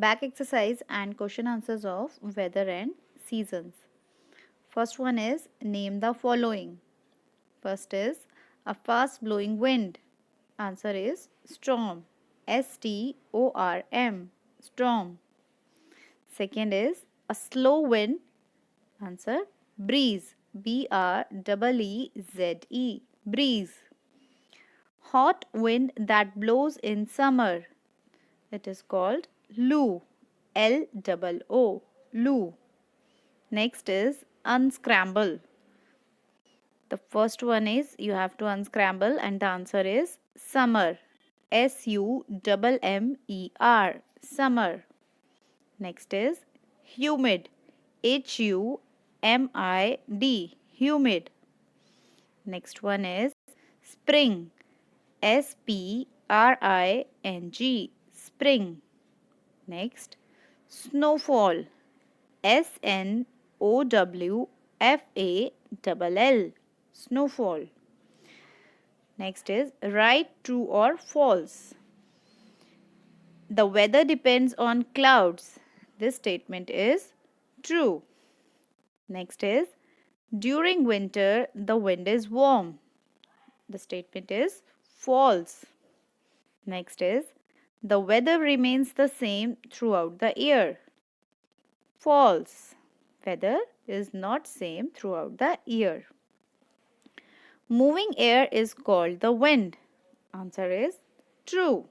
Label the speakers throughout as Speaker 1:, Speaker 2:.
Speaker 1: Back exercise and question answers of weather and seasons. First one is name the following. First is a fast blowing wind. Answer is storm. Storm. Storm. Second is a slow wind. Answer breeze. Breeze. Breeze. Hot wind that blows in summer. It is called loo. Loo. Loo. Next is unscramble. The first one is you have to unscramble and the answer is summer. Summer. Summer. Next is humid. Humid. Humid. Next one is spring. Spring. Spring. Next, snowfall. Snowfall. Snowfall. Next is right, true or false. The weather depends on clouds. This statement is true. Next is during winter the wind is warm. The statement is false. Next is the weather remains the same throughout the year. False. Weather is not same throughout the year. Moving air is called the wind. Answer is true.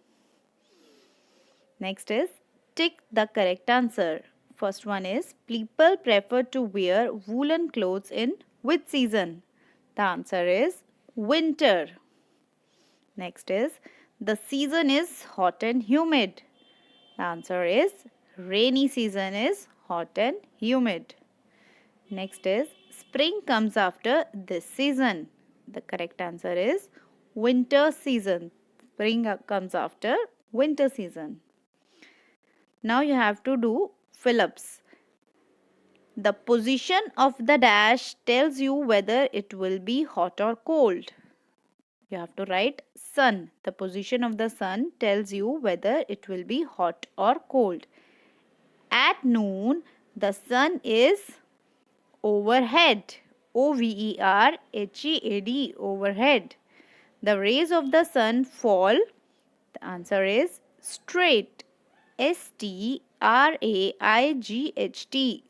Speaker 1: Next is tick the correct answer. First one is people prefer to wear woolen clothes in which season? The answer is winter. Next is the season is hot and humid. The answer is rainy season is hot and humid. Next is spring comes after this season. The correct answer is winter season. Spring comes after winter season. Now you have to do fill-ups. The position of the dash tells you whether it will be hot or cold. You have to write sun. The position of the sun tells you whether it will be hot or cold. At noon, the sun is overhead. Overhead. Overhead. The rays of the sun fall. The answer is straight. Straight.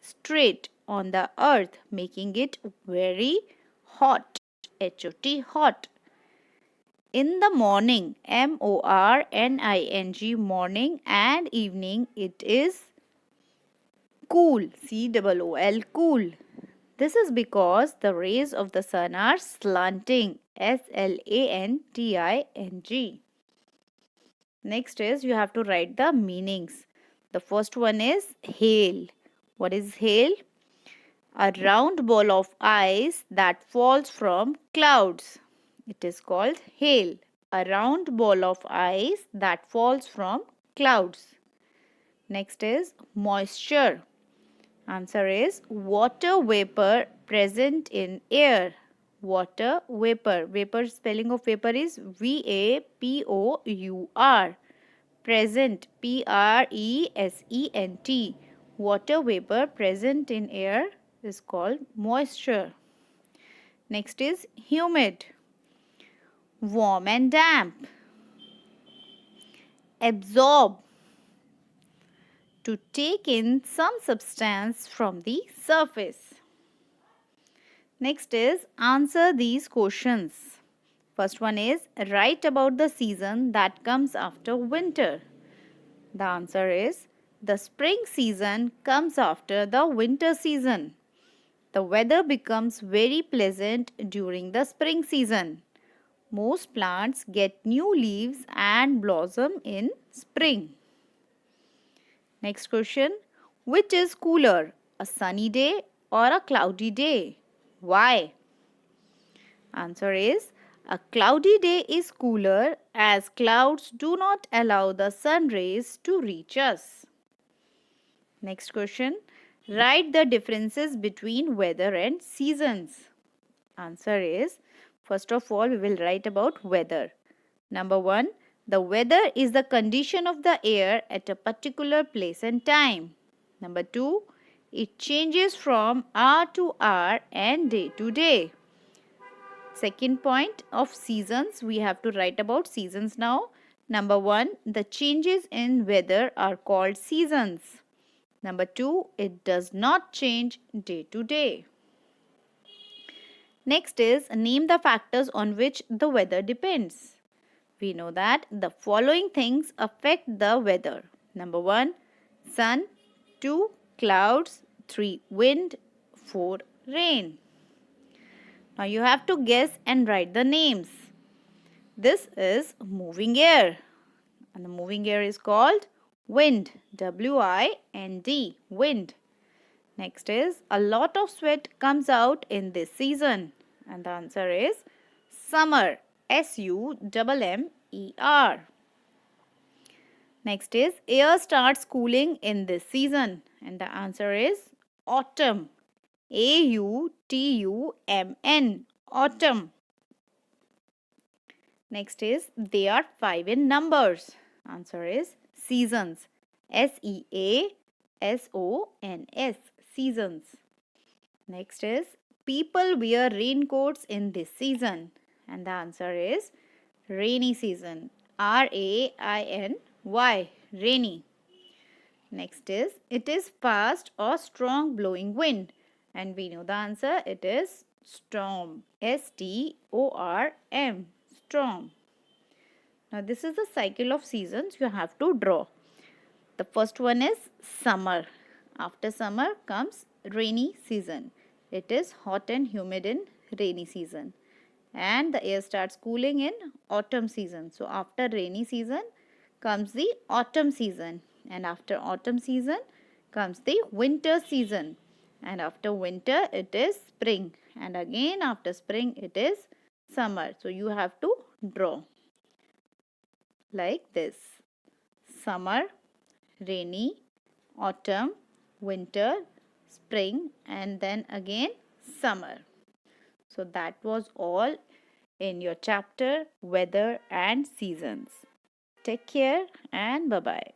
Speaker 1: Straight on the earth, making it very hot. Hot. In the morning, morning and evening, it is cool. Cool. This is because the rays of the sun are slanting. Slanting. Next is you have to write the meanings. The first one is hail. What is hail? A round ball of ice that falls from clouds. It is called hail. A round ball of ice that falls from clouds. Next is moisture. Answer is water vapor present in air. Water vapor. Vapor, spelling of vapor is VAPOUR. Present, PRESENT. Water vapor present in air is called moisture. Next is humid. Warm and damp. Absorb. To take in some substance from the surface. Next is answer these questions. First one is write about the season that comes after winter. The answer is the spring season comes after the winter season. The weather becomes very pleasant during the spring season. Most plants get new leaves and blossom in spring. Next question. Which is cooler, a sunny day or a cloudy day? Why? Answer is a cloudy day is cooler as clouds do not allow the sun rays to reach us. Next question. Write the differences between weather and seasons. Answer is, first of all, we will write about weather. Number 1, The weather is the condition of the air at a particular place and time. Number 2, it changes from hour to hour and day to day. Second point of seasons, we have to write about seasons now. Number 1, the changes in weather are called seasons. Number 2, it does not change day to day. Next is name the factors on which the weather depends. We know that the following things affect the weather. Number 1, sun. 2, clouds. 3, wind. 4, rain. Now you have to guess and write the names. This is moving air. And the moving air is called wind. W-I-N-D. Wind. Next is a lot of sweat comes out in this season. And the answer is summer. S-U-M-M-E-R. Next is air starts cooling in this season. And the answer is autumn. A-U-T-U-M-N. Autumn. Next is they are 5 in numbers. Answer is seasons. S-E-A-S-O-N-S. Seasons. Next is people wear raincoats in this season. And the answer is rainy season. R-A-I-N-Y. Rainy. Next is it is fast or strong blowing wind. And we know the answer, it is storm. S-T-O-R-M. Storm. Now this is the cycle of seasons you have to draw. The first one is summer. After summer comes rainy season. It is hot and humid in rainy season. And the air starts cooling in autumn season. So after rainy season comes the autumn season. And after autumn season comes the winter season. And after winter it is spring. And again after spring it is summer. So you have to draw like this. Summer, rainy, autumn, winter, spring, and then again summer. So that was all in your chapter Weather and Seasons. Take care and bye-bye.